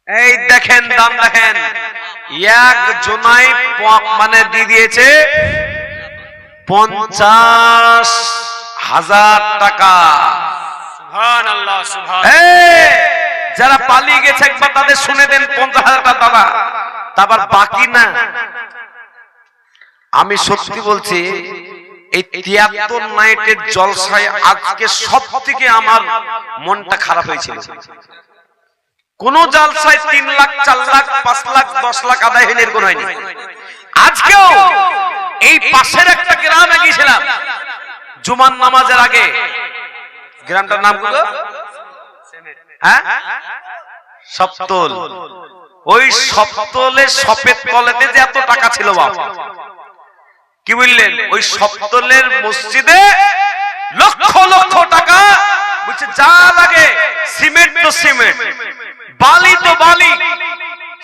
এই দেখেন দাম দেখেন, এক জোনাই মানে দিয়ে দিয়েছে 50,000 টাকা। সুবহানাল্লাহ সুবহানাল্লাহ। যারা পালিয়ে গেছে একবার তাদের শুনে দেন 50,000 টাকা দাদা, তারপর বাকি না। আমি সত্যি বলছি, এই 73 নাইটের জলসায় আজকে সব থেকে আমার মনটা খারাপ হয়েছিল। কোন জলসায় 3 লাখ 4 লাখ 5 লাখ 10 লাখ আদায় হয়নি, এরকম হয়নি। আজকেও এই পাশের একটা গ্রামে গিয়েছিলাম জুমার নামাজের আগে। গ্রামটার নাম কি? হ্যাঁ, সপ্তল। ওই সপ্তলে সপেদ তলেতে যে এত টাকা ছিল বাবা, কি বললেন? ওই সপ্তলের মসজিদে লক্ষ লক্ষ টাকা, বুঝছে, যা লাগে সিমেন্ট তো সিমেন্ট, বালি তো বালি।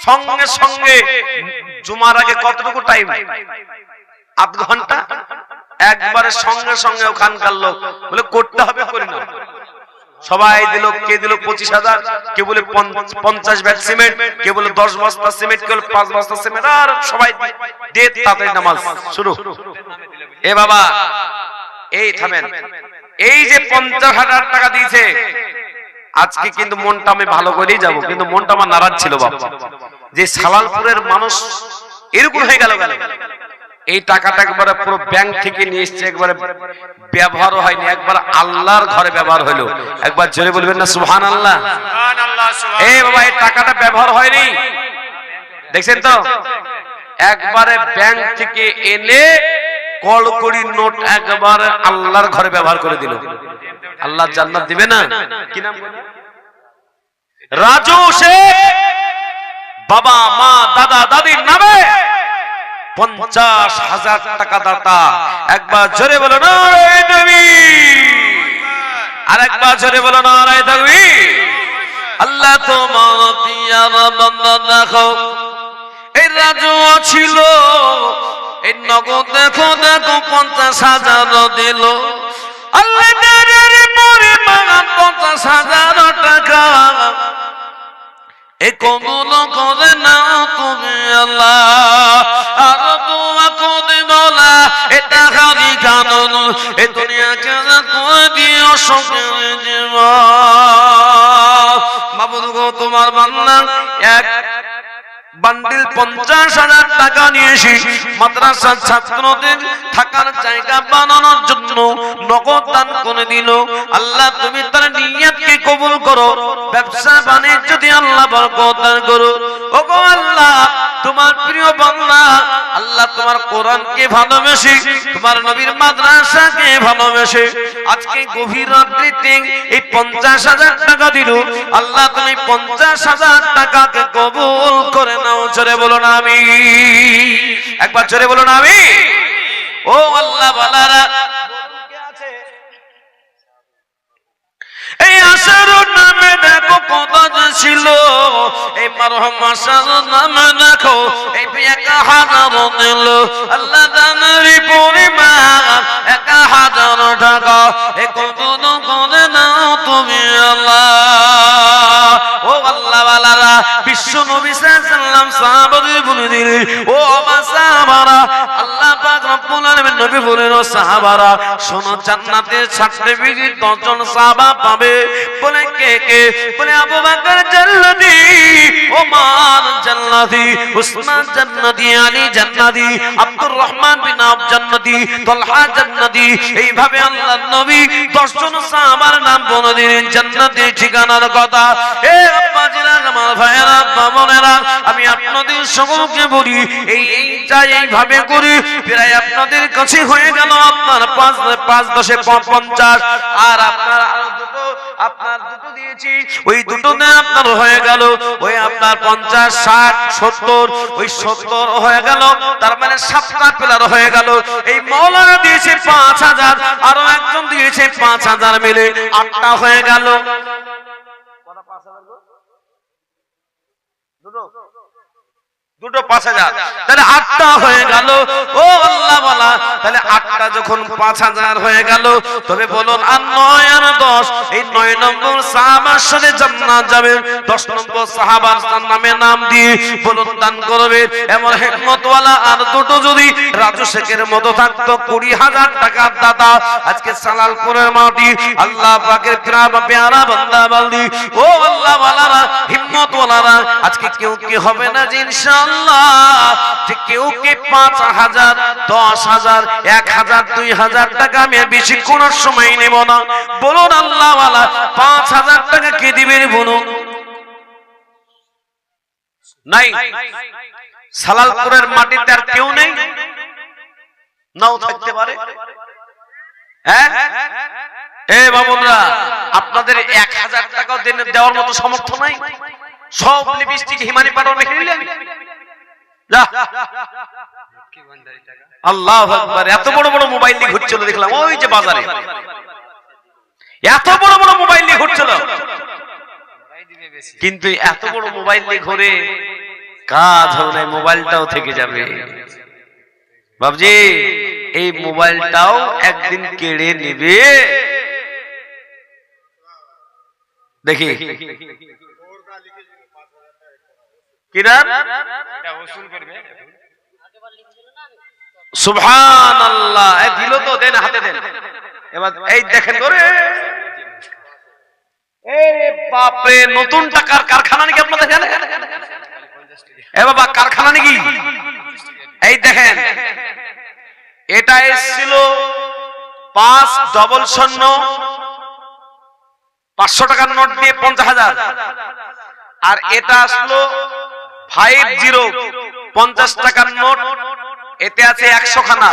সঙ্গে সঙ্গে জুমার আগে কতটুকু টাইম? আধ ঘন্টা। একবারে সঙ্গে সঙ্গে ওখানকার লোক বলে করতে হবে, করি না। সবাই দিল, কে দিল 25,000, কে বলে 50 ব্যাগ সিমেন্ট, কে বলে 10 বস্তা সিমেন্ট, কে বলে 5 বস্তা সিমেন্ট, আর সবাই দিয়ে তাড়াতাড়ি নামাজ শুরু। এ বাবা, এই থামেন, এই যে 50,000 টাকা দিয়েছে, আজকে কিন্তু মনটা আমি ভালো করেই যাব, কিন্তু মনটা আমার নারাজ ছিল বাবা, যে সালালপুরের মানুষ এরকম হয়ে গেল। এই টাকাটা একবারে পুরো ব্যাংক থেকে নিয়ে এসছে, একবারে ব্যবহারও হয়নি, একবার আল্লাহর ঘরে ব্যবহার হলো। একবার জোরে বলবেন না সুবহানাল্লাহ? সুবহানাল্লাহ সুবহানাল্লাহ। এই বাবা, এই টাকাটা ব্যবহার হয়নি, দেখছেন তো? একবারে ব্যাংক থেকে এনে কড়কড়ি নোট একবারে আল্লাহর ঘরে ব্যবহার করে দিল। আল্লাহ জান্নাত দিবে না? কি নাম? রাজু শেখ। বাবা মা দাদা দাদির নামে 50,000 টাকা দাতা। একবার জোরে বলো নারায়ে তাকবীর, আর একবার জোরে বলো নারায়ে তাকবীর। আল্লাহ তোমার পিয়ারা বান্দা দেখো, এই রাজু ছিল, এই নগদ দেখো দেখো 50,000 দিল। আল্লাহ তাআলার পরিমাণ 50,000 টাকা এই কবুল করে নাও তুমি আল্লাহ। আর দোয়া করে বলা, এটা খালি কানুন, এই দুনিয়াকে করে দিও সুখের জীবন। মাবুদ গো, তোমার বান্দা এক বান্ডিল 50,000 টাকা নিয়ে এসে মাদ্রাসার ছাত্রদের থাকার জায়গা বানানোর জন্য নগদ দান করে দিল। আল্লাহ তুমি তার নিয়তকে কবুল করো, ব্যবসা বাণিজ্য যদি আল্লাহ বরকত দান করো। ওগো আল্লাহ, তোমার প্রিয় বান্দা আল্লাহ তোমার কোরআনকে ভালোবেসে, তোমার নবীর মাদ্রাসাকে ভালোবেসে আজকে গভীর রাত্রিতে এই 50,000 টাকা দিল। আল্লাহ তুমি 50,000 টাকাকে কবুল করে নাও। জোরে বলো না আমিন, একবার জোরে বলো না আমিন। ও আল্লাহ বালারা, এই আশার নামে দেখো কত ছিল, এই মারহাম আশার নামে দেখো এই 1,000 দিল। আল্লাহ দানের পরিমাণ 1,000 টাকা এ কবুল করে নাও তুমি আল্লাহ। ও আল্লাহ বালারা, বিশ্ব নবী সাল্লাল্লাহু আলাইহি ওয়াসাল্লাম সাহাবাদের বলে দিলেন, ও আমার সাহাবারা, আল্লাহ পাক রব্বুল আলামিন নবী বলেন, ও সাহাবারা শোনো, জান্নাতের সার্টিফিকেট 10 জন সাহাবা পাবে। বলে কে কে? বলে আবু বকর জান্নাতি, ওমর জান্নাতি, উসমান জান্নাতি, আলী জান্নাতি, আব্দুর রহমান বিন আওফ জান্নাতি, তালহা জান্নাতি। এইভাবে আল্লাহর নবী 10 জন সাহাবার নাম বলে দিলেন জান্নাতের ঠিকানার কথা। এ আব্বাজিরা, আমার ভাইয়েরা, বাবারা, আমি আপনাদের সকলকে বলি, এইভাবে করে প্রায় আপনাদের কাছে হয়ে গেল আপনার 5 10 50, আর আপনার আরো দুটো, আপনার দুটো দিয়েছি, ওই দুটোতে আপনার হয়ে গেল ওই আপনার 50 60 70, ওই 70 হয়ে গেল, তার মানে 7টা পিলার হয়ে গেল। এই মাওলানা দিয়েছে 5,000, আরো একজন দিয়েছে 5,000, মিলে 8টা হয়ে গেল। দুটো 5,000, তাহলে 8টা হয়ে গেল। ও আল্লাহ বলা, তাহলে 8টা যখন 5,000 হয়ে গেল, তবে বলুন আর 9 আর 10, এই 9 নম্বর সাহাবার সাথে জান্নাত যাবে। 10 নম্বর সাহাবার নামে নাম দিয়ে বলুন দান করবে। এমন হিকমতওয়ালা আর দুটো যদি রাজু শেখের মতো থাকতো, 20,000 টাকার দাদা আজকে সালালপুরের মাটি আল্লাহ পাকের পেয়ারা বান্দা বান্দি, ও আল্লাহ ওয়ালারা, হিম্মতওয়ালারা, আজকে কেউ কি হবে না যে ইনশাআল্লাহ যে কেউ কে 5,000, 10,000, 1,000, 2,000 টাকা আমি বেশি কোন সময় নেব না। বলুন আল্লাহ ওয়ালা, 5,000 টাকা কে দিবেন বলুন? নাই। সালালপুরের মাটিতে আর কেউ নেই? নাও থাকতে পারে। হ্যাঁ এ বাবুরা, আপনাদের 1,000 টাকাও দেওয়ার মতো সমর্থ নাই? সব লিপস্টিক হিমানি পাড়া মেখে নিলেন। আল্লাহু আকবার, এত বড় বড় মোবাইল নিয়ে ঘুরছিল দেখলাম ওই যে বাজারে, এত বড় বড় মোবাইল নিয়ে ঘুরছিল। কিন্তু এত বড় মোবাইল নিয়ে ঘুরে কাজ হবে না, মোবাইলটাও থেকে যাবে। বাবজি, এই মোবাইলটাও একদিন কেড়ে নেবে। দেখি কিনা সুবহানাল্লাহ, দিল তো, দেন হাতে দেন। এবার এই দেখেন করে, বাপরে, নতুন টাকার কারখানা নাকি আপনাদের? এ বাবা, কারখানা নাকি? এই দেখেন, এটা এসেছিল 500 500 টাকার নোট দিয়ে 50,000, আর এটা আসলো 50 50 টাকার নোট। এতে আছে 100 খানা।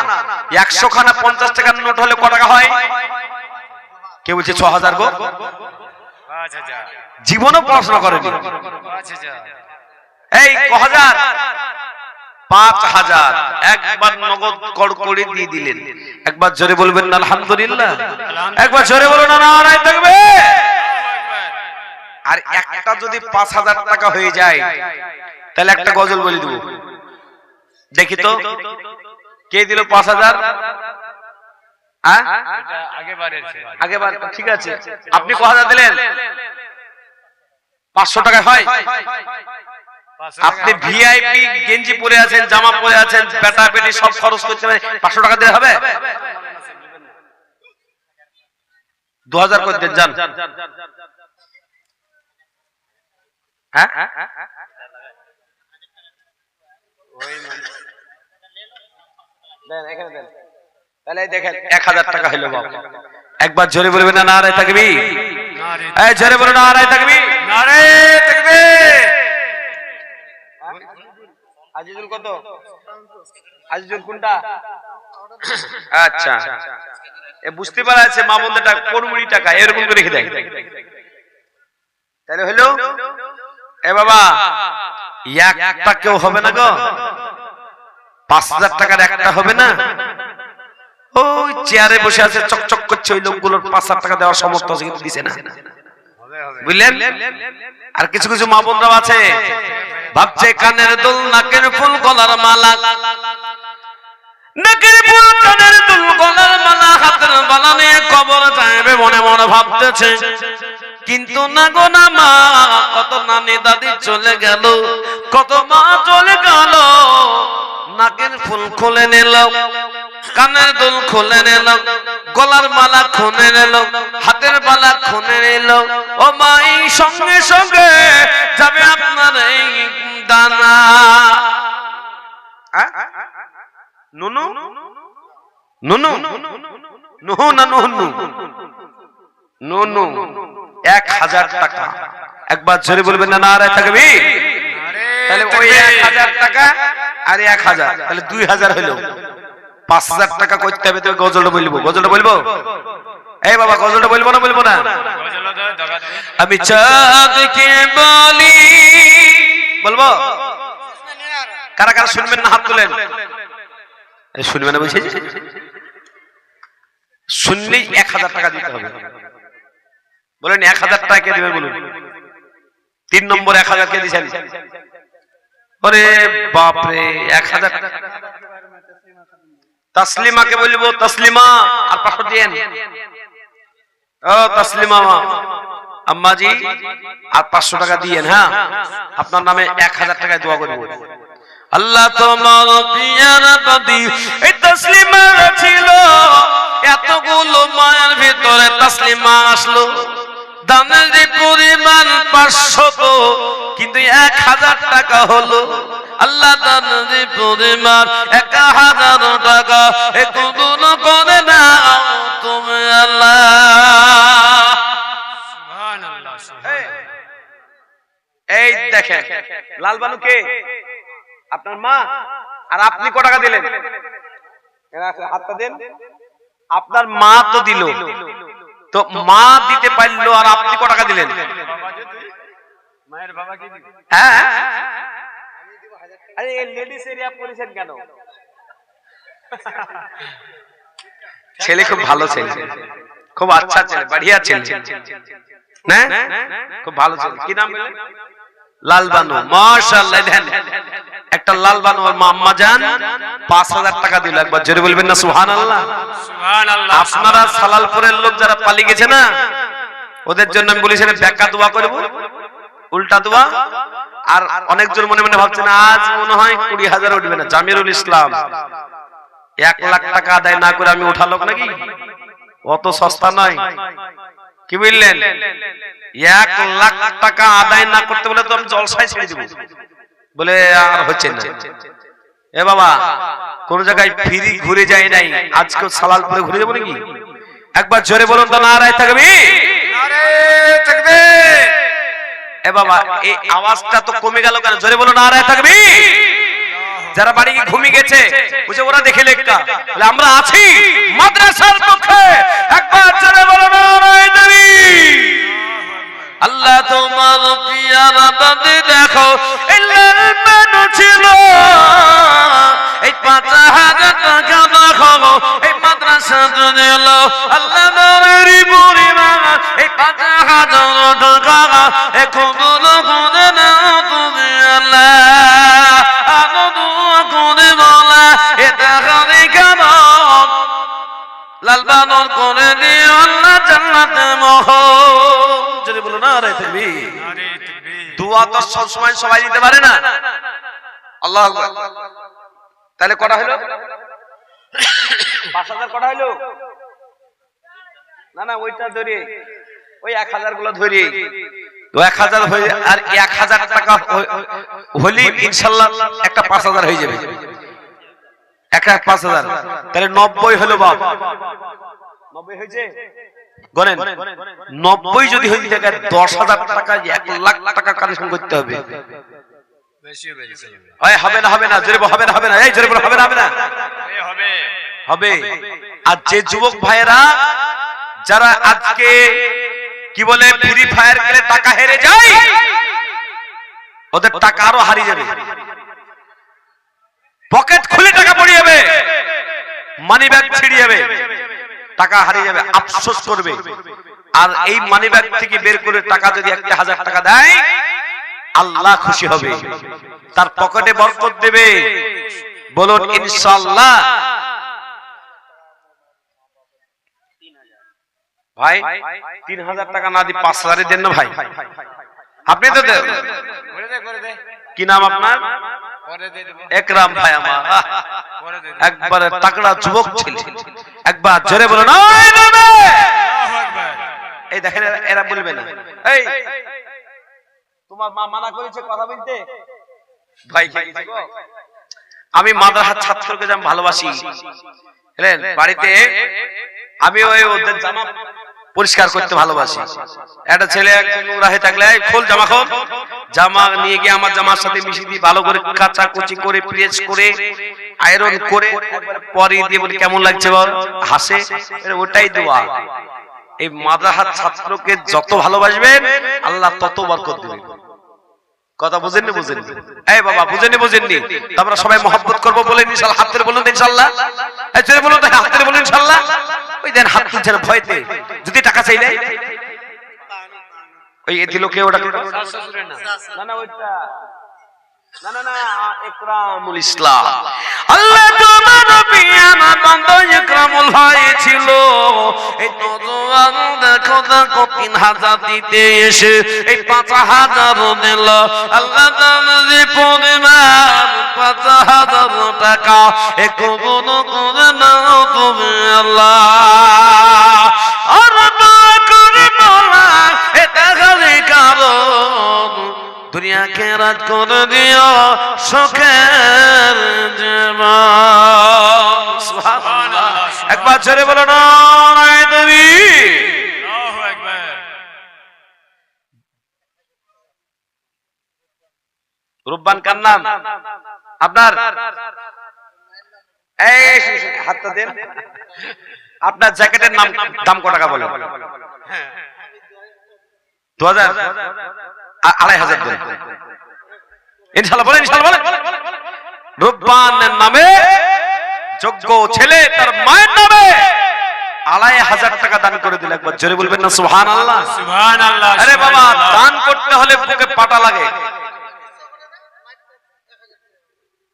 100 খানা 50 টাকার নোট হলে কত টাকা হয়? কেউ বলছে 6,000 গো। জীবনও পড়াশোনা করেনি। এই কহাজার 5,000 একবার নগদ কড়কড়ি দিয়ে দিলেন। একবার জোরে বলবেন না আলহামদুলিল্লাহ? একবার জোরে বলুন না নারায়ে তাকবীর। আর একটা যদি 5,000 টাকা হয়ে যায়, তাহলে একটা গজল বলে দেব। দেখি তো কে দিল 5,000? আগেবার ঠিক আছে, আপনি ক হাজার দিলেন? 500 টাকা হয়? আপনি ভিআইপি গেঞ্জি পরে আছেন, জামা পরে আছেন, বেটা বেটি সব খরচ করতে পারে, 500 টাকা দিলে হবে? 2,000 করে দেন, যান। হ্যাঁ, তাহলে দেখেন 1,000 টাকা হলো বাবা। একবার জোরে বলবেন না নারায়ে তাকবীর? এই জোরে বলুন নারায়ে তাকবীর। নারায়ে তাকবীর। আজিজুল কত? আজিজুল কোনটা? আচ্ছা, এ বুঝতে পারা আছে মা বোনটা কোন মুড়ি টাকা এরকম করে রেখে দেয়। তাহলে হলো এ বাবা, একটা কেউ হবে না গো? 5,000 টাকার একটা হবে না? ওই চেয়ারে বসে আছে চকচক করছে, ওই লোকগুলোর 5,000 টাকা দেওয়ার সামর্থ্য আছে কিন্তু দিছে না, বুঝলেন? আর কিছু কিছু মা বোনরাও আছে ভাবছে কানের দুল, নাকের ফুল, গলার মালা, নাকের ফুল, কানের দুল, গলার মালা, হাতের বালা নিয়ে কবর যাবে মনে মনে ভাবতেছে। কিন্তু না গো না মা, কত নানি দাদি চলে গেল, কত মা চলে গেল। নাকের ফুল খুলে নিল, কানের দুল খুলে নিল, গলার মালা খুলে নিল, হাতের বালা খুলে নিল। ও মাই সঙ্গে সঙ্গে যাবে আপনার এই দানা। নুনু নুনু নুহু না নুহু নুনু 1,000 টাকা। একবার জোরে বলবেন না নারায়ে তাকবীর? তাহলে ওই 1,000 টাকা আর 1,000, তাহলে 2,000 হলো। 5,000 টাকা করতে হবে। তো গজলটা বলবো, গজলটা বলবো। এই বাবা, গজলটা বলবো না বলবো না? আমি চাঁদকে বলি, বলবো? কারা কারা শুনবেন না হাত তুলেন। শুনবেন না বলছি? শুনলেই 1,000 টাকা দিতে হবে। বলেন 1,000 টাকা কে দিবেন বলুন? 3 নম্বর 1,000 কে দিয়েছেন? ওরে বাপরে 1000 তাসলিমাকে বলবো, তাসলিমা আর 500 দিয়েন। ও তাসলিমা আম্মা জি আর 500 টাকা দিয়েন। হ্যাঁ, আপনার নামে 1000 টাকায় দোয়া করব। আল্লাহ তোমার পিয়ারা নদী এই তাসলিমা ছিল, এতগুলো মায়ের ভিতরে তাসলিমা আসলো, দানের যে পরিমাণ 500, কিন্তু 1000 টাকা হলো। আল্লাহ দানের যে পরিমাণ 1000 টাকা একদম করে নাও তুমি আল্লাহ। সুবহানাল্লাহ, সুবহানাল্লাহ। এই দেখেন লালবানু কে? আপনার মা। আর আপনি কত টাকা দিলেন? হাতটা দেন। আপনার মা তো দিল, তো মা দিতে পারলো, আর আপনি কত টাকা দিলেন? মায়ের বাবা কি দিবে? হ্যাঁ, আরে লেডিস এরিয়া করেছেন কেন? ছেলে খুব ভালো ছেলে, খুব আচ্ছা ছেলে, बढ़िया ছেলে না, খুব ভালো ছেলে। কি নাম বললেন? লালবানু। মাশাআল্লাহ। দেন একটা লালবানু আর আম্মা জান 5000 টাকা দিল। একবার জোরে বলবেন না সুবহানাল্লাহ? সুবহানাল্লাহ। আপনারা সালালপুরের লোক যারা পালিয়ে গেছে না, ওদের জন্য আমি বলেছিলাম বেকা দোয়া করব, উল্টা দোয়া। আর অনেকজন মনে মনে ভাবছেন আজ মনে হয় 20000 উঠবে না। জামিরুল ইসলাম 1 লাখ টাকা আদায় না করে আমি উঠালো নাকি? অত সস্তা নয়। কি বললেন? 1 লাখ টাকা আদায় না করতে বলে তো আমি জলসায় ছেড়ে দিব বলে আর হচ্ছে না। এ বাবা, কোন জায়গায় ফ্রি ঘুরে যায় নাই, আজকে সালালপুরে ঘুরে যাবো নাকি? একবার জোরে বলুন তো নারায়ে তাকবীর। নারে তাকবীর। এ বাবা, এই আওয়াজটা তো কমে গেল কেন? জোরে বলুন নারায়ে তাকবীর। যারা বাড়ি গিয়ে ঘুমিয়ে গেছে বুঝে ওরা দেখে লেখা, বলে আমরা আছি মাদ্রাসার পক্ষে। একবার জোরে বলুন নারায়ে তাকবীর। আল্লাহ তোমার পিয়ারা বান্দে দেখো, এই লালবানু ছিল, এই 5000 টাকা দেখো এই মাদ্রাসা দিল। আল্লাহ দানেরই পরিমাণ এই 5000 টাকা এখন করে নাও তুমি আল্লাহ। আনন্দ করে বলা এটা করে কেমন? লালবানু করে দিও আল্লাহ জান্নাতে মহল। যদি বলো না রে তুমি, নারে তাকবীর। দোয়া তো সব সময় সবাই দিতে পারে না। আল্লাহু আকবার। তাহলে কটা হলো? 5000 কটা হলো? না না, ওইটা ধরে ওই 1000 গুলো ধরে তো 1000 হয়ে, আর 1000 টাকা হলি ইনশাআল্লাহ একটা 5000 হয়ে যাবে। একটা 5000, তাহলে 90 হলো বাপ। 90 হয়েছে? গনেন 90 যদি হয়ে থাকে 10000 টাকা 1 লাখ টাকা কালেকশন করতে হবে। বেশি হবে, বেশি হবে। হয় হবে না? হবে না? জোরে হবে না? হবে না? এই জোরে বলো হবে না? হবে না? হবে, হবে। আর যে যুবক ভাইয়েরা যারা আজকে কি বলে ফ্রি ফায়ার খেলে টাকা হেরে যায়, ওদের টাকা আরো হারিয়ে যাবে। পকেট খুলে টাকা পড়ে যাবে, মানি ব্যাগ ছিড়ে যাবে, টাকা হারিয়ে যাবে, আফসোস করবে। আর এই মানি ব্যাগ থেকে বের করে টাকা যদি 1000 টাকা দেয়, আল্লাহ খুশি হবে, তার পকেটে বরকত দেবে। বলুন ইনশাআল্লাহ। ভাই 3000 টাকা না দি 5000 দেন না ভাই। আপনি তো দেন। করে দে, করে দে। কি নাম আপনার? করে দে দেব। একরাম ভাই আমার। করে দে দেব। একবারে তাকড়া যুবক ছিল। একবার জোরে বলুন ওই নবে। আল্লাহু আকবার। এই দেখেন এরা বলবে না। এই তোমার মা মানা করেছে কথা বলতে? ভাই আমি মাদ্রাসার ছাত্রকে যেমন ভালোবাসি, বুঝলেন, বাড়িতে আমি ওই ওদের জামা পরিষ্কার করতে ভালোবাসি। একটা ছেলে একজন নোংরা হয়ে থাকলে খোল জামা, খোল জামা নিয়ে গিয়ে আমার জামার সাথে মিশিয়ে দিই, ভালো করে কাঁচা কুচি করে প্রেস করে আয়রন করে পরে দিয়ে বলি কেমন লাগছে বল, হাসে। ওটাই দোয়া। এই মাদ্রাসার ছাত্রকে যত ভালোবাসবেন আল্লাহ তত বরকত দিবেন। কথা বুঝেননি? বুঝেন? এই বাবা বুঝেননি? বুঝেননি? আমরা সবাই মহব্বত করবো বলে ইনশাআল্লাহ হাত তুলে বলুন ইনশাআল্লাহ। এই জোরে বলুন, হাত তুলে বলুন ইনশাআল্লাহ। ওই দেন হাত তুলছে না ভয়তে, যদি টাকা চাই দেয় ওই দিল কে ওটা? না না ওইটা না না না, ইকরামুল ইসলাম। আল্লাহ তোমার নবী আমার বান্দা ইকরামুল ভাই ছিল। এই তো জোয়ান দেখো দেখো 3000 দিতে এসে এই 5000 দিল। আল্লাহ তাআলা পরিমাণ 5000 টাকা এ কবুল করে নাও তুমি আল্লাহ। আর দোয়া করে বলা এটা খালি কারণ দুনিয়া কে রাত করে দিও সুখের জীবন। সুবহানাল্লাহ, একবার জোরে বলো নারায়ে তাকবীর। আল্লাহু আকবার। রূপবান কার নাম আপনার? এই হাতটা দেন। আপনার জ্যাকেটের নাম দাম কত টাকা বলেন? 2000 2500 দেন ইনশাআল্লাহ। বলেন ইনশাআল্লাহ বলেন। রূপবানের নামে যোগ্য ছেলে তার মায়ের নামে 2500 টাকা দান করে দিল। একবার জোরে বলবেন না সুবহানাল্লাহ। সুবহানাল্লাহ। আরে বাবা, দান করতে হলে বুকে পাটা লাগে।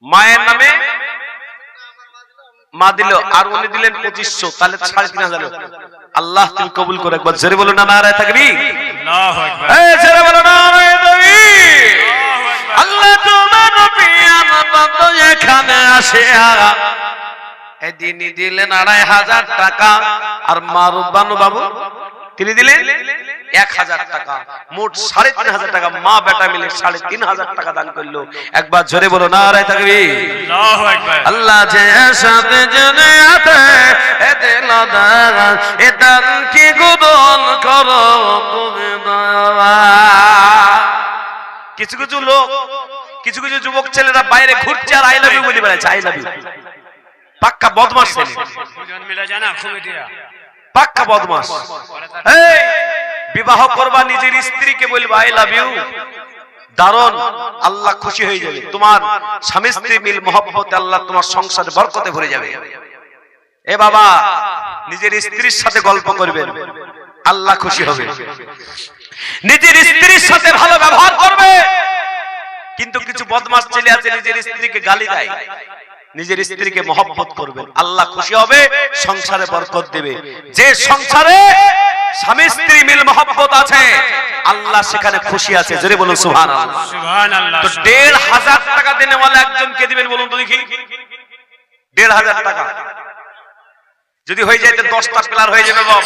মায়ের নামে মা দিল আর উনি দিলেন 2500, তাহলে 3500। আল্লাহ তুমি কবুল করে। একবার জোরে বলো না নারায়ে তাকবীর। আল্লাহু আকবার। এই জোরে বলো নারায়ে তাকবীর। আল্লাহ তোমার নবী আমার বান্দা এখানে আসে এদিনই দিলেন 2500 টাকা। আর মা রূপবান বাবু তিনি দিলেন 1000 টাকা। মোট 3500 টাকা মা বেটা মিলে 3500 টাকা দান করলো। একবার জোরে বলো নারায়ে তাকবীর। আল্লাহু আকবার। আল্লাহ যে সাথে জেনে আতে এ দিল দান এ দান কি গুণ করো তুমি দয়াবান। কিছু কিছু লোক, কিছু কিছু যুবক ছেলেরা বাইরে ঘুরছে আর আই লাভ ইউ বলে বেড়াচ্ছে। আই লাভ ইউ পাক্কা বদমাশ ছেলে, দুজন মিলে জানা কমিটিরা পাক্কা বদমাশ। এই বিবাহ করবা নিজের স্ত্রীকে বলবা আই লাভ ইউ, দারুণ, আল্লাহ খুশি হয়ে যাবে। তোমার স্বামী স্ত্রী মিল মহব্বতে আল্লাহ তোমার সংসারে বরকতে ভরে যাবে। এ বাবা, নিজের স্ত্রীর সাথে গল্প করবেন, আল্লাহ খুশি হবে। নিজের স্ত্রীর সাথে ভালো ব্যবহার করবে। কিন্তু কিছু বদমাশ ছেলে আছে নিজের স্ত্রীকে গালি দেয়। নিজের স্ত্রীকে মহব্বত করবেন, আল্লাহ খুশি হবে, সংসারে বরকত দেবে। যে সংসারে স্বামী স্ত্রী মিল মহব্বত আছে আল্লাহ সেখানে খুশি আছে। জোরে বলুন সুবহানাল্লাহ। সুবহানাল্লাহ। তো 1500 টাকা দেনেওয়ালা একজনকে দিবেন বলুন তো দেখি। 1500 টাকা যদি হয়ে যায় তো 10টা প্লার হয়ে যাবে বাপ।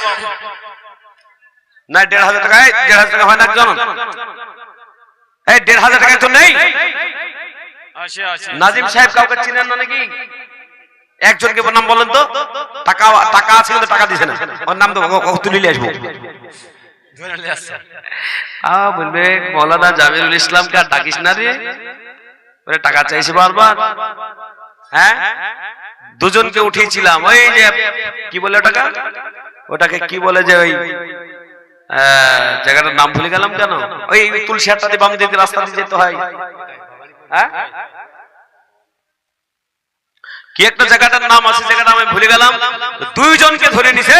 না 1500 টাকা, 1500 টাকা হয় না একজন? এই 1500 টাকা তো নেই। নাজিম সাহেব কাউকে চিনেন না নাকি? একজনকে নাম বলেন তো। টাকা টাকা আছে কিন্তু টাকা দিছে না, ওর নাম তো তুলিলে আসবো। বলবে মৌলানা জামিরুল ইসলামকে আর ডাকিস না রে, ওরে টাকা চাইছে বারবার। হ্যাঁ, দুজনকে উঠিয়েছিলাম, ওই যে কি বলে টাকা, ওটাকে কি বলে যে ওই জায়গাটার নাম ভুলে গেলাম কেন, ওই তুলসী হাটটাতে বাম দিকে রাস্তা দিয়ে যেতে হয়। হ্যাঁ, কি একটা জায়গাটার নাম আছে, জায়গাটা আমি ভুলে গেলাম। দুইজনকে ধরে নিছে।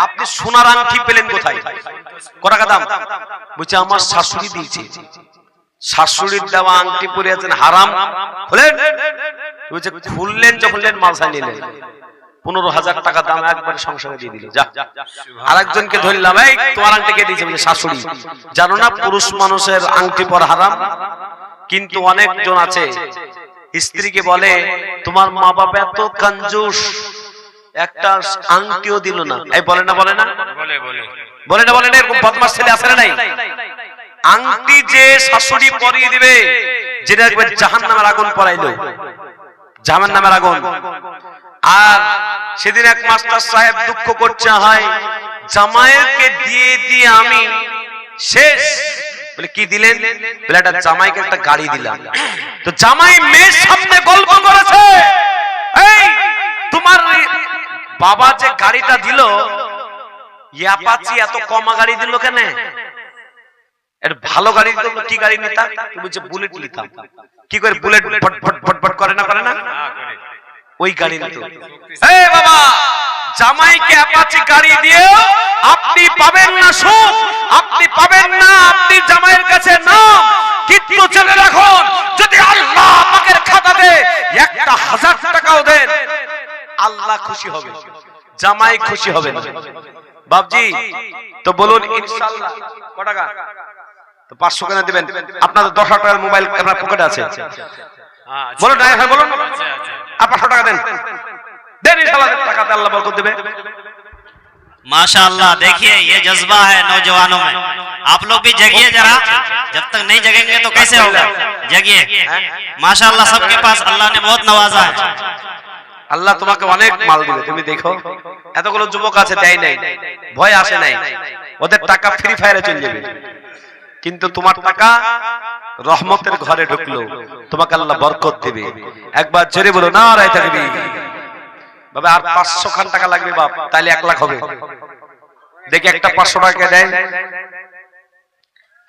আপনি সোনার আংটি পেলেন কোথায়, কত টাকা দাম? বলছে আমার শাশুড়ি দিয়েছে। শাশুড়ির দেওয়া আংটি পরে আছেন, হারাম। খুলেন। বলছে খুললেন, যখন মালসা নিলেন 15,000 টাকা দাম একবারে সংসারে দিয়ে দিল। যা। আরেকজনকে ধরলাম, এই তোমার আংটি কে দিয়েছে? বলে শাশুড়ি। জানো না পুরুষ মানুষের আংটি পরা হারাম? কিন্তু অনেকজন আছে স্ত্রীকে বলে তোমার মা বাবা এত কঞ্জুস, একটা আংটিও দিল না। এই বলে না, বলে না, বলে না, বলে না, এরকম বদমাশ ছেলে আছে না নাই? আংটি যে শাশুড়ি পরিয়ে দিবে, যেটা একবার জাহান্নামের আগুন পরাইলো, জাহান্নামের আগুন। আর সেদিন এক মাস্টার সাহেব দুঃখ করছে, হয় জামাইকে দিয়ে দিয়ে আমি শেষ। বলে কি দিলেন? বলে একটা জামাইকে একটা গাড়ি দিলাম। তো জামাই মেয়ের সামনে গল্প করেছে, এই তোমার বাবা যে গাড়িটা দিল, অ্যাপাচি এত কমা গাড়ি দিল কেন? এর ভালো গাড়ি দিল, কি গাড়ি নিতাম? বলছে বুলেট নিতাম। কি করে বুলেট ফটফট ফটফট করে না, করে না? ওই গাড়ি নিত। এই বাবা, জামাইকে অ্যাপাচি গাড়ি দিয়ে আপনি পাবেন না সুখ, আপনি পাবেন না, আপনি জামাইয়ের কাছে নাম। কিন্তু ছেলে রাখুন, যদি একটা 1000 টাকাও দেন, আল্লাহ খুশি হবে, জামাই খুশি হবে না। বাপজি তো বলুন ইনশাআল্লাহ কত টাকা? তো 500 কেন দিবেন? আপনাদের 10 টাকার মোবাইল আপনার পকেটে আছে, বলুন না, হ্যাঁ বলুন, আর 500 টাকা দেন, দেন ইনশাআল্লাহ টাকাতে আল্লাহ বরকত দেবে। माशाअल्लाह, देखिए ये जज्बा है नौजवानों में। आप लोग भी जगिए जरा, जब तक नहीं जगेंगे तो कैसे होगा? जगिए। माशाअल्लाह, सबके पास अल्लाह ने बहुत नवाजा है। আল্লাহ তোমাকে অনেক মাল দিবে। তুমি দেখো এতগুলো যুবক আছে, দেয় নাই, ভয় আসে নাই, ওদের টাকা ফ্রি ফায়ারে চলে যাবে, কিন্তু তোমার টাকা রহমতের ঘরে ঢুকলো, তোমাকে আল্লাহ বরকত দেবে। একবার জোরে বলো নারায়ে তাকবীর। বাবা আর 500 খান টাকা লাগবে বাপ, তাহলে 1 লাখ হবে। দেখি একটা 500 টাকা দেয়,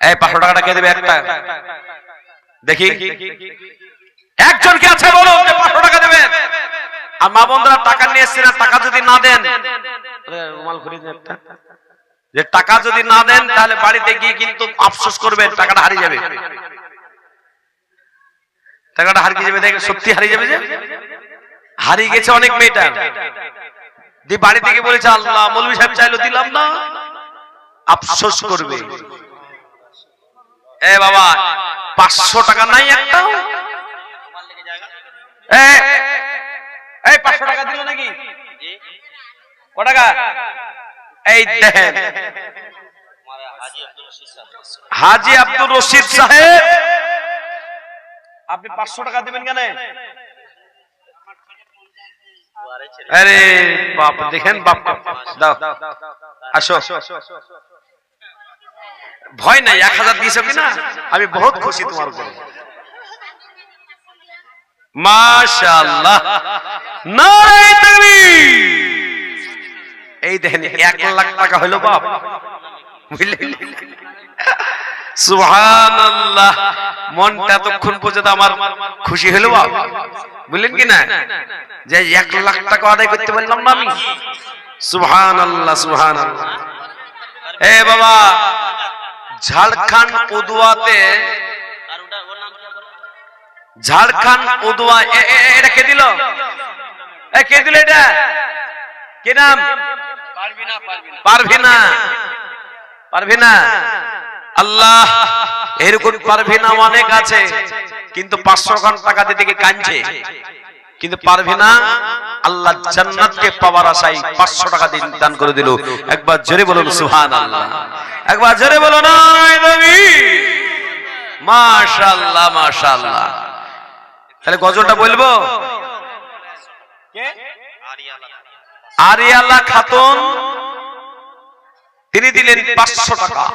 এই 500 টাকাটা কে দেবে? একটা দেখি একজন কে আছে বলো যে 500 টাকা দেবে। আর মা বোনরা টাকা নিয়ে এসেছেন, টাকা যদি না দেন, রুমাল খুলে দেন একটা, যে টাকা যদি না দেন তাহলে বাড়িতে গিয়ে কিন্তু আফসোস করবেন, টাকাটা হারিয়ে যাবে, টাকাটা হারিয়ে যাবে। দেখে সত্যি হারিয়ে যাবে, যে হারিয়ে গেছে অনেক মেয়েটা, দিয়ে বাড়ি থেকে বলেছে আল্লাহ মৌলভী সাহেব চাইলো দিলাম না, আফসোস করবে। এ বাবা 500 টাকা নাই একটা, এই 500 টাকা দিল নাকি? ক টাকা? এই দেখেন হাজী আব্দুল রশিদ সাহেব, আপনি 500 টাকা দিবেন কেন? আরে বাপ, দেখেন বাপ, দাও আসো, ভয় নাই, 1000 দিয়েছো কিনা, আমি বহুত খুশি তোমার উপরে, মাশাআল্লাহ, নারায়ে তাকবীর। এই দেখেন 1 লাখ টাকা হলো বাপ, বুঝলেন? সুবহানাল্লাহ, মনটা এতক্ষণ পর্যন্ত আমার খুশি হলো বাপ, বুঝলেন কি না, যে 1 লাখ টাকা আদায় করতে পারলাম না আমি। সুবহানাল্লাহ, সুবহানাল্লাহ। এ বাবা ঝাড়খণ্ড উদুয়াতে, ঝাড়খণ্ড উদুয়া, এটা কে দিল? কে দিল এটা? কি নাম? পারভিনা, পারভিনা। আল্লাহ এরকম পারভিনা অনেক আছে, কিন্তু 500 খান টাকা দিতে গিয়ে কাঁদছে, কিন্তু পারভিনা আল্লাহ জান্নাতকে পাওয়ার আশায় 500 টাকা দান করে দিল। একবার জোরে বলুন সুবহানাল্লাহ, একবার জোরে বলুন নারায়ে তাকবীর। মাশাআল্লাহ, মাশাআল্লাহ। তাহলে গজলটা বলবো, আরিয়ালা খাতুন, তিনি দিলেন 500 টাকা।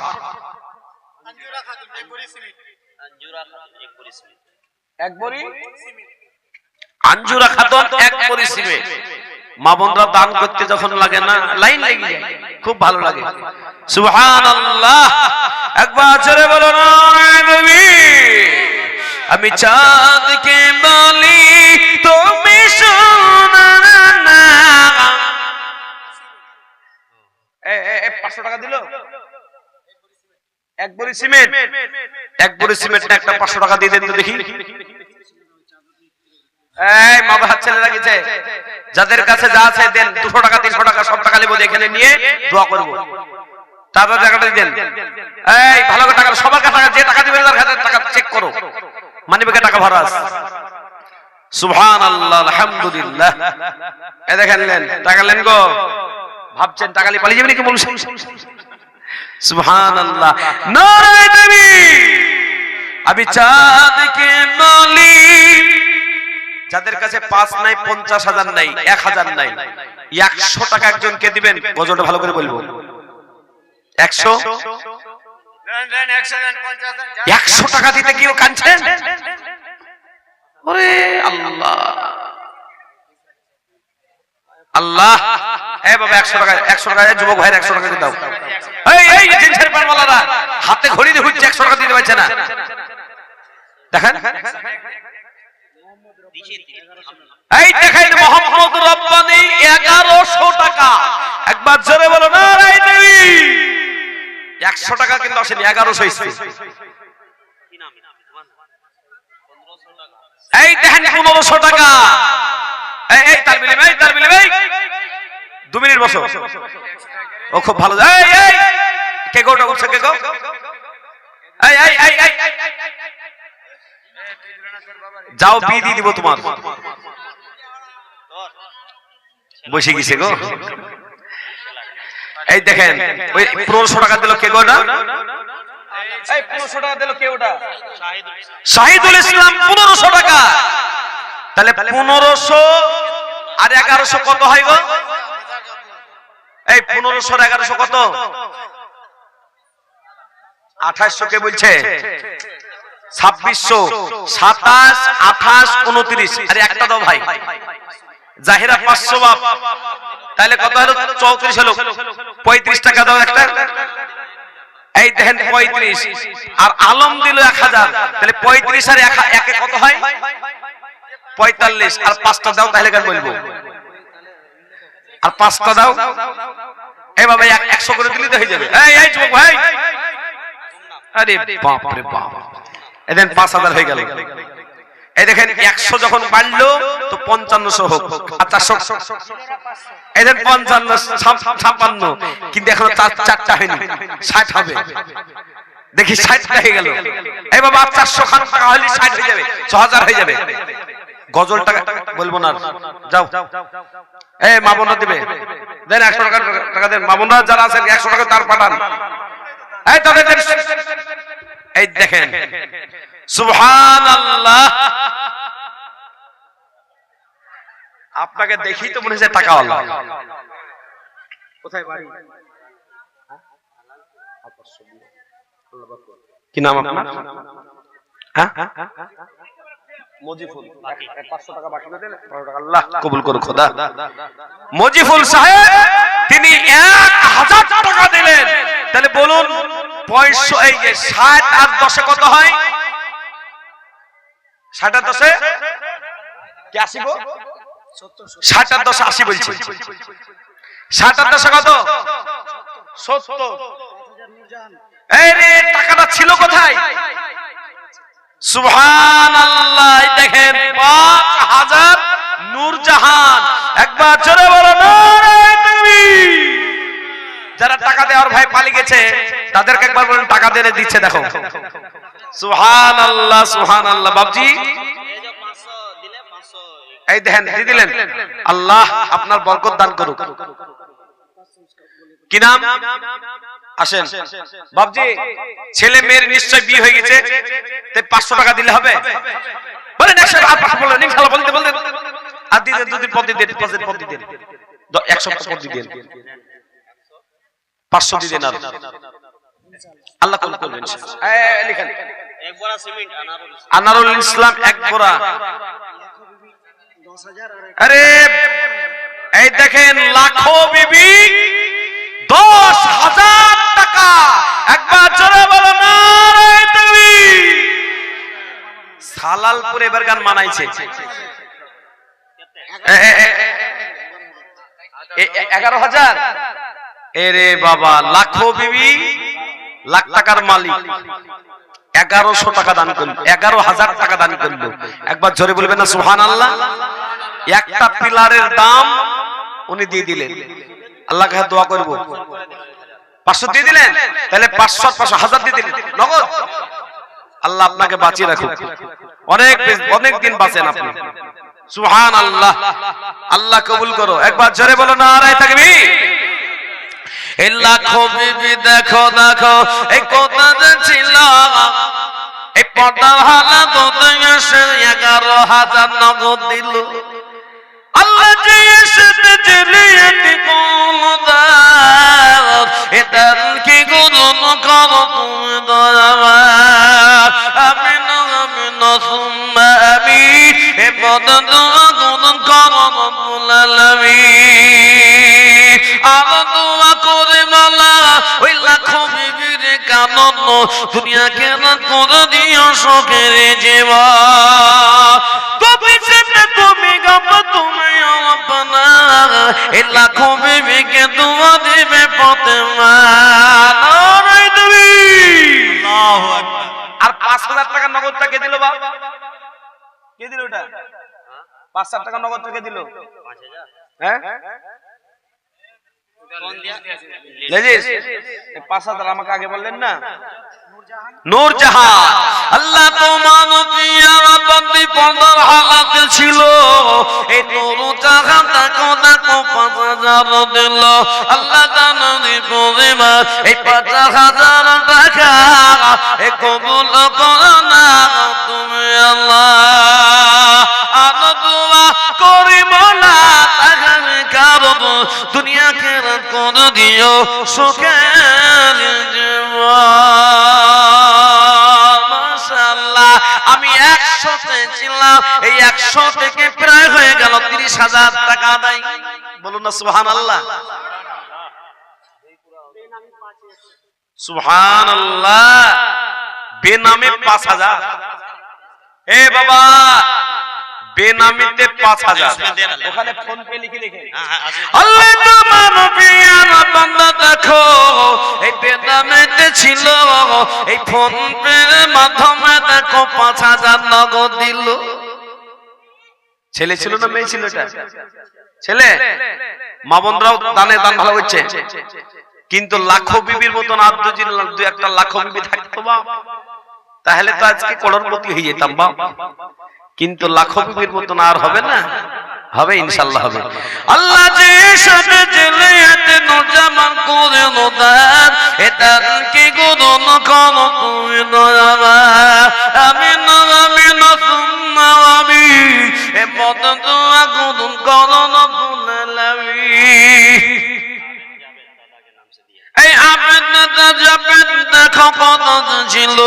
আঞ্জুরা খাতুন 1 বড়ি সিমেন্ট। মা বোনরা দান করতে যখন লাগে না, লাইন লেগে যায়, খুব ভালো লাগে। সুবহানাল্লাহ, একবার জোরে বলো নারায়ে তাকবীর। আমি চাঁদকে বলি তুমি শোনো না। 500 টাকা দিল, 1 বড়ি সিমেন্ট, 1 বড়ি সিমেন্ট না, একটা 500 টাকা দিয়ে দেন তো দেখি। এই মা বাবা ছেলেরা গেছে, যাদের কাছে যা আছে দেন, 200 টাকা 300 টাকা সব টাকা নেবো, এখানে নিয়ে দোয়া করব, তারপর টাকাটা দেন। এই ভালো করে টাকা, সবার কাছে যে টাকা দিবেন তার কাছে টাকা চেক করো, মানিব্যাগে টাকা ভরা আছে। সুবহানাল্লাহ, আলহামদুলিল্লাহ। এই দেখেন নেন, টাকা নেন গো, ভাবছেন টাকা নিয়ে পালিয়ে যাবেন নাকি বলছেন? সুবহানাল্লাহ, নারায়ে তাকবীর। আমি চাঁদকে বলি, যাদের কাছে 5 নাই, 50,000 নাই, 1000 নাই, 100 টাকা একজনকে দিবেন। গজলটা ভালো করে বলবো, 100 টাকা দিতে কেউ কাঁদছেন? ওরে আল্লাহ, আল্লাহ। এই বাবা 100 টাকা, 100 টাকা যুবক ভাইরা 100 টাকা দাও। এই জিন্সের প্যান্টওয়ালারা হাতে ঘড়ি দিয়ে ঘুরছে, 100 টাকা দিতে পারছে না, দেখেন। এই দেখেন মোহাম্মদ রব্বানী 1100 টাকা। একবার জোরে বলো নারায়ে তাকবীর। 100 টাকা কিন্তু আসেনি, 1100 এসেছে। এই দেখেন 1500 টাকা। এই তালবিলি ভাই, তালবিলি ভাই 2 মিনিট বসো। ও খুব ভালো। এই কে গোটা উঠছে, কে গো? এই যাও বি দিয়ে দিব তোমার। বসে গেছে গো। এই দেখেন ওই 1500 টাকা দিল কে গোটা? এই 1500 টাকা দিল কে ওটা? শাহিদুল ইসলাম 1500 টাকা। তাহলে 1500 আর 1100 কত হয় গো? এই 1500 আর 1100 কত? 2800 কে বলছে? 2600, 27, 28, 29 আর একটা দাও ভাই। জাহিরা 500 বাপ, তাহলে কত হলো? 34 হলো। 35 টাকা দাও একটা। এই দেখেন 35 আর আলম দিল 1000, তাহলে 35 আর 1 কত হয়? 45 আর 5টা দাও, তাহলে কেন বলবো? আর 5টা দাও। এই বাবা 100 করে দিলে তো হয়ে যাবে। এই যুবক ভাই, আরে বাপ রে বাপ, এদেন 5000 হয়ে গেল। এই দেখেন 100 যখন বাড়লো তো 5500 হোক। আচ্ছা এদেন 55, 56, কিন্তু এখনো 4টা হয়নি, 60 হবে। দেখি 60টা হয়ে গেল। এই বাবা 400 খান টাকা হলে 60 হয়ে যাবে, 6000 হয়ে যাবে। গজল টাকা বলবো না, যাও। এই মা বোনরা দিবে, দেন 100 টাকা দেন। মা বোনরা যারা আছেন 100 টাকা তার পাঠান। এই তাদের দেন। এই দেখেন সুবহানাল্লাহ, আপনাকে দেখি তো মনে হচ্ছে টাকাওয়ালা। কোথায় বাড়ি? কি নাম আপনার? হ্যাঁ মজিফুল। 500 টাকা বাকি দেন, 12 টাকা আল্লাহ কবুল করুক খোদা। মজিফুল সাহেব তিনি 1000 টাকা দিলেন। তাহলে বলুন 65, এই যে 60 আর 10 কত হয়? 60 আর 10 কি 80 গো? 60 আর 10 80 বলছি। 60 আর 10 কত? 70। এই রে টাকাটা ছিল কোথায়? সুবহানাল্লাহ। দেখেন 5000 নূরজাহান। একবার জোরে বলো নারে তাকবীর। যারা টাকা দেওয়ার ভাই পালিয়ে গেছে তাদেরকে একবার বলেন টাকা দিয়ে দিচ্ছে। দেখো সুবহানাল্লাহ, সুবহানাল্লাহ। বাবজি এই দেখেন দিয়ে দিলেন। আল্লাহ আপনার বরকত দান করুক। কি নাম? আসেন বাবজি। ছেলে মেয়ের নিশ্চয় বিয়ে হয়ে গেছে, তাই 500 টাকা দিলে হবে? বলেন 100 টাকা বলেন ইনশাআল্লাহ। বলতে আর দিতে দুদিন পর দিন, ডিপোজিট পর দিন, 1 সপ্তাহ পর দিন, 500 দিন। আর আল্লাহ কবুল করবেন। এই লিখেন এক বড়া সিমেন্ট আনারুল ইসলাম 1 বড়া। আরে এই দেখেন লাখো বিবি 10,000 টাকা। একবার জোরে বলো নারে তাকবীর। সালালপুর এবার গান মানাইছে 11,000। এরে বাবা লাখো বিবি লাখ টাকার মালিক 1100 টাকা দান করলো, 11,000 টাকা দান করলো। একবার জোরে বলবেন না সুবহানাল্লাহ। একটা পিলারের দাম উনি দিয়ে দিলেন। আল্লাহর কাছে দোয়া করব। 500 দিয়ে দিলেন, তাহলে 500 500 1000 দিয়ে দিলেন নগদ। আল্লাহ আপনাকে বাঁচিয়ে রাখুক, অনেক দিন বাঁচেন আপনি। সুবহানাল্লাহ। আল্লাহ কবুল করো। একবার জোরে বলো নারে তাকবীর। এই লাখো বিবি দেখো দেখো এই কথা ছিল, এই পর্দার হালাত এসে 11,000 নগদ দিল। আল্লাহ যে এসে জেলিয়াতি কোনদা এটার কি গুণ করো তুমি দয়াবা। আমিন আমিন সুম্মা আমিন। এ পদন গুণ করো রব্বুল আলামিন। আর দোয়া করে মালা ওই লাখো বিবির কানন দুনিয়া কেন করে দিও শোকের জীবন। তবে সেটা তুমি গাব তুমি আপনা। এই লাখো বিবিকে দোয়া দিবে ফাতেমা। নারে তাকবীর। আল্লাহু আকবার। আর 5,000 টাকা নগদ টাকা দিল বাবা। কে দিল ওটা? 5,000 টাকা নগদ থেকে দিল। হ্যাঁ লেজিস 5,000 আমাকে আগে বললেন না। নূরজাহান আল্লাহ তোমার পিয়ারা বান্দি পর্দার হালাতে ছিল, এই নূরজাহান তাকে 5,000 দিল। আল্লাহ জানানি করিমা এই 5,000 টাকা এ কবুল করো না তুমি আল্লাহ। আনো দোয়া করি মোলা তাহার কারণ দুনিয়া কেরাত করে দিও সুখের জীবন। মাশাআল্লাহ আমি 100তে ছিলাম, এই 100 থেকে প্রায় হয়ে গেল 30,000 টাকা আদায়। বলুন না সুবহানাল্লাহ। সুবহানাল্লাহ। বেনামে 5,000। এ বাবা বেনামিতে 5,000 ওখানে ফোন পে লিখে লিখে আল্লাহ তোমার পিয়ারা বান্দা দেখো এই বেনামিতে ছিল, এই ফোন পে মাধ্যমে দেখো 5,000 নগদ দিল। ছেলে ছিল না মেয়ে ছিল? এটা ছেলে। মা বোনরাও দানে দান ভালো হচ্ছে, কিন্তু লাখো বিবির মতন আর দু একটা লাখো বিবি থাকতো বাপ, তাহলে তো আজকে করোড়পতি হয়ে যেতাম বাপ। কিন্তু লাখো বিবির মতন আর হবে না, হবে ইনশাআল্লাহ হবে। আল্লাহ যে সাথে জেলেতে নজামান করে নদার এটার কি গুণ করো তুমি নয়ামা আমি নগামি নসুম্মা আমি এ মত দোয়া গুণ করো না ভুলালামি। এই আবেদনটা যাবেন দেখো কত ছিল,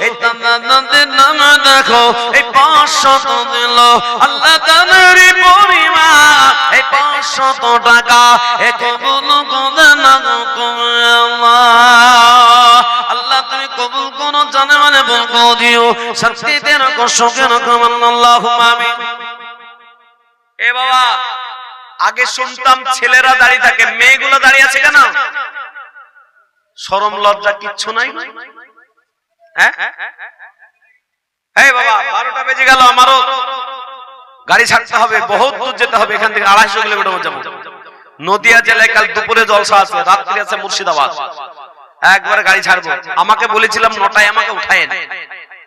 এই তাদের নামে দেখো এই 500 দিল। আল্লাহ তাদের পরিমাণ এই 500 টাকা এ কবুল করে না তুমি আল্লাহ। আল্লাহ তুমি কবুল করো জানে মানে বলবো দিও শান্তিতে রাখো সুখে রাখো আল্লাহুম্মা আমিন। এ বাবা আগে শুনতাম ছেলেরা দাঁড়িয়ে থাকে, মেয়েগুলো দাঁড়িয়ে আছে কেন? শরম লজ্জা কিচ্ছু নাই। হ্যাঁ বাবা 12টা বেজে গেল, আমারও গাড়ি ছাড়তে হবে, বহুত দূর যেতে হবে, এখান থেকে 250 কিলোমিটার যাবো। নদিয়া জেলায় কাল দুপুরে জলসা আছে, রাত্রি আছে মুর্শিদাবাদ, একবারে গাড়ি ছাড়বো। আমাকে বলেছিলাম 9টায় আমাকে উঠায়েন,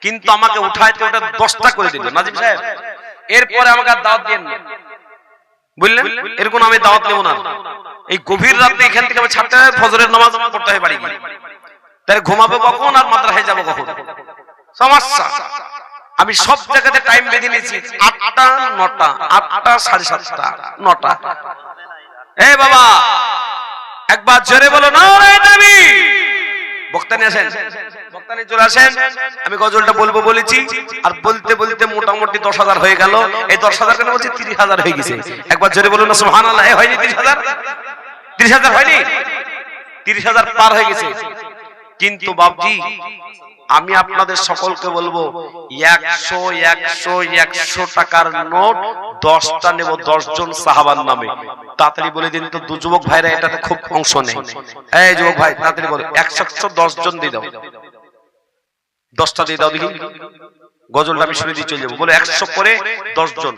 কিন্তু আমাকে উঠাইতে ওটা 10টা করে দিল নাজিম সাহেব। এরপরে আমাকে আর দাওয়াত দেন না, বুঝলেন? এরকম আমি দাওয়াত দেব না। এই গভীর রাতে এখান থেকে আমি ছাড়তে হয়, ফজরের নামাজ পড়তে হয় বাড়ি গিয়ে, তাহলে ঘুমাবো কখন আর মাদ্রাসায় যাবো কখন? সমস্যা। আমি সব জায়গাতে টাইম বেঁধে নিয়েছি 8টা 9টা 8টা 7:30 9টা। এ বাবা একবার জোরে বলো নারে তাকবীর। বক্তা নিয়ে আসেন, বক্তা নিয়ে চলে আসেন। আমি গজলটা বলবো বলেছি, আর বলতে বলতে মোটামুটি 10,000 হয়ে গেল। এই 10,000 কেন বলছি 30,000 হয়ে গেছে। একবার জোরে বলুন না সুবহানাল্লাহ। হয়নি 30,000? 30,000 হয়নি? 30,000 পার হয়ে গেছে। কিন্তু বাবজি আমি আপনাদের সকলকে বলবো 100 টাকার নোট 10টা নেব 10 জন সাহাবার নামে। তাড়াতাড়ি বলে দিন তো, দু যুবক ভাইরা এটাতে খুব অংশ নেই। এই যুবক ভাই তাড়াতাড়ি বলো, 110 জন দিয়ে দাও, 10টা দিয়ে দাও দেখি। গজলটা আমি শুনে দিয়ে চলে যাবো। বলো 100 করে 10 জন।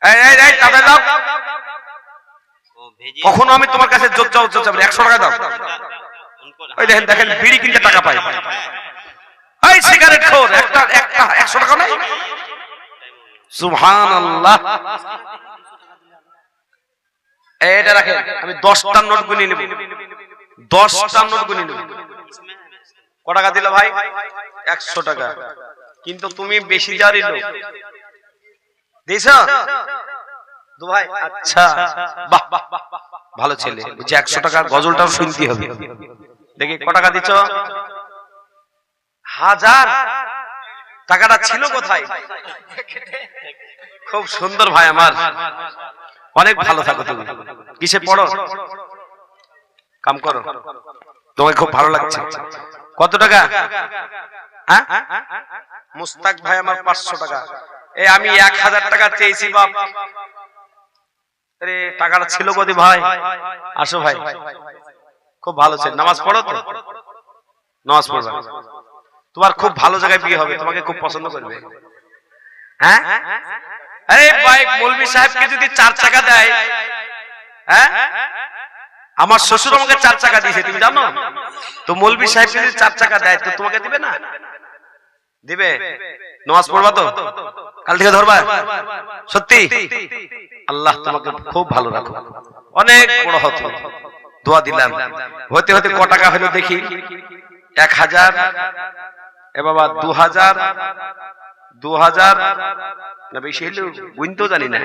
এই তাড়াতাড়ি দাও। কখনো আমি তোমার কাছে জোর চাও 100 টাকা দাও। ওই দেখেন দেখেন বিড়ি কিনতে টাকা পায়। এই সিগারেট খোর একটা 100 টাকা নাই। সুবহানাল্লাহ। এটা রাখেন, আমি 10টা নোট গুনি নেব, 10টা নোট গুনি নেব। ক টাকা দিল ভাই? 100 টাকা। কিন্তু তুমি বেশি জারি লো দিছো দু ভাই। আচ্ছা বাহ বাহ ভালো ছেলে। যে 100 টাকার গজলটাও শুনতে হবে। দেখি ক টাকা দিছো? 1000। টাকাটা ছিল কোথায়? খুব সুন্দর ভাই আমার, অনেক ভালো থাকো তুমি। কিসে পড়ো? কাম করো, তোমাকে খুব ভালো লাগছে। কত টাকা? হ্যাঁ মুস্তাক ভাই আমার 500 টাকা। এই আমি 1000 টাকা চেয়েছি বাপ। আরে টাকাটা ছিল কোথায় ভাই? আসো ভাই, খুব ভালো ছেলে। নামাজ পড়ো তো? নামাজ পড়বা। তোমার খুব ভালো জায়গায় বিয়ে হবে, তোমাকে খুব পছন্দ করবে। হ্যাঁ আরে ভাই মৌলভী সাহেবকে যদি 4 চাকা দেয়, হ্যাঁ আমার শ্বশুর আমাকে 4 চাকা দিয়েছে তুমি জানো তো, মৌলভী সাহেব যদি 4 চাকা দেয় তো তোমাকে দিবে না? দিবে? নামাজ পড়বা তো? কাল থেকে ধরবা? সত্যি? আল্লাহ তোমাকে খুব ভালো রাখো, অনেক বড় হতো, দোয়া দিলাম। হতে হতে ক টাকা হলো দেখি? 1000, এ বাবা 2000 না বেশি হলো গুনতেও জানি না,